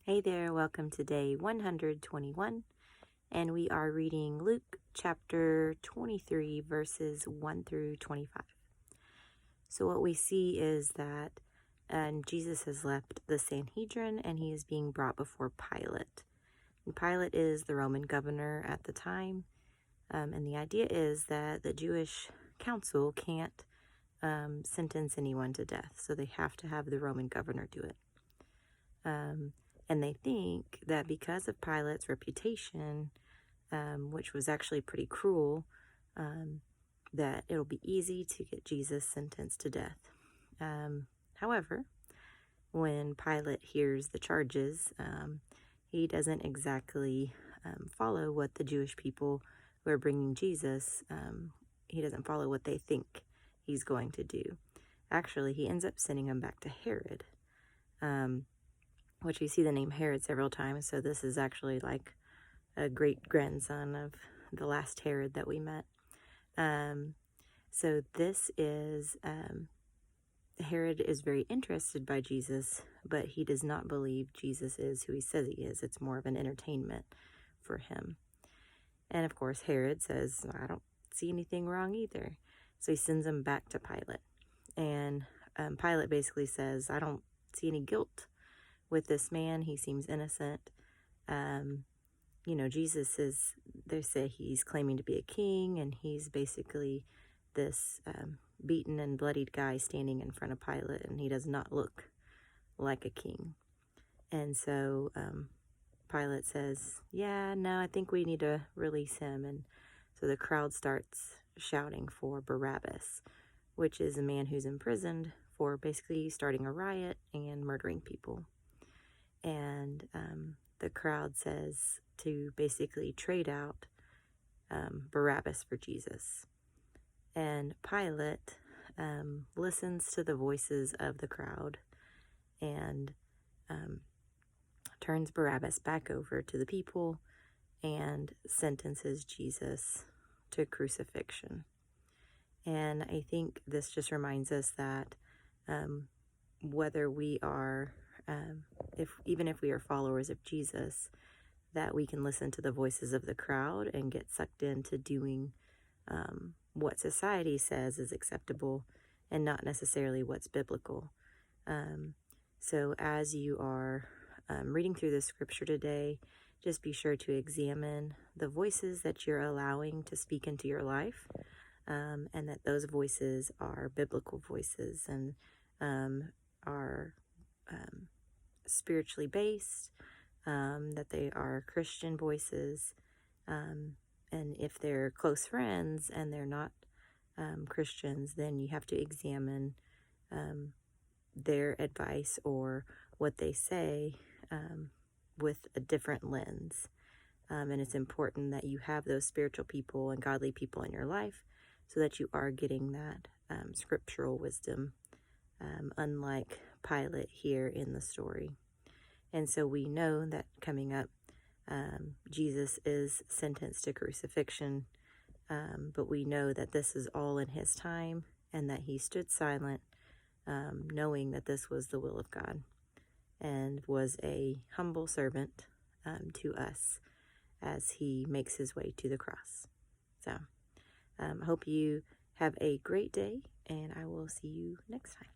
Hey there, welcome to day 121, and we are reading Luke chapter 23, verses 1 through 25. So what we see is that Jesus has left the Sanhedrin and he is being brought before Pilate. And Pilate is the Roman governor at the time, and the idea is that the Jewish council can't sentence anyone to death, so they have to have the Roman governor do it. And they think that because of Pilate's reputation, which was actually pretty cruel, that it'll be easy to get Jesus sentenced to death. However, when Pilate hears the charges, he doesn't exactly follow what the Jewish people who are bringing Jesus, he doesn't follow what they think he's going to do. Actually, he ends up sending him back to Herod. Which we see the name Herod several times, so this is actually like a great-grandson of the last Herod that we met. So this is, Herod is very interested by Jesus, but he does not believe Jesus is who he says he is. It's more of an entertainment for him. And of course, Herod says, I don't see anything wrong either. So he sends him back to Pilate. And Pilate basically says, I don't see any guilt with this man. He seems innocent. Jesus they say he's claiming to be a king, and he's basically this beaten and bloodied guy standing in front of Pilate, and he does not look like a king. And so Pilate says, yeah, no, I think we need to release him. And so the crowd starts shouting for Barabbas, which is a man who's imprisoned for basically starting a riot and murdering people. And the crowd says to basically trade out Barabbas for Jesus. And Pilate listens to the voices of the crowd and turns Barabbas back over to the people and sentences Jesus to crucifixion. And I think this just reminds us that whether we are even if we are followers of Jesus, that we can listen to the voices of the crowd and get sucked into doing what society says is acceptable and not necessarily what's biblical. So as you are reading through the scripture today, just be sure to examine the voices that you're allowing to speak into your life, and that those voices are biblical voices and are spiritually based, that they are Christian voices, and if they're close friends and they're not Christians, then you have to examine their advice or what they say with a different lens. And it's important that you have those spiritual people and godly people in your life so that you are getting that scriptural wisdom, unlike Pilate here in the story. And so we know that coming up, Jesus is sentenced to crucifixion, but we know that this is all in his time and that he stood silent, knowing that this was the will of God, and was a humble servant to us as he makes his way to the cross. So I hope you have a great day, and I will see you next time.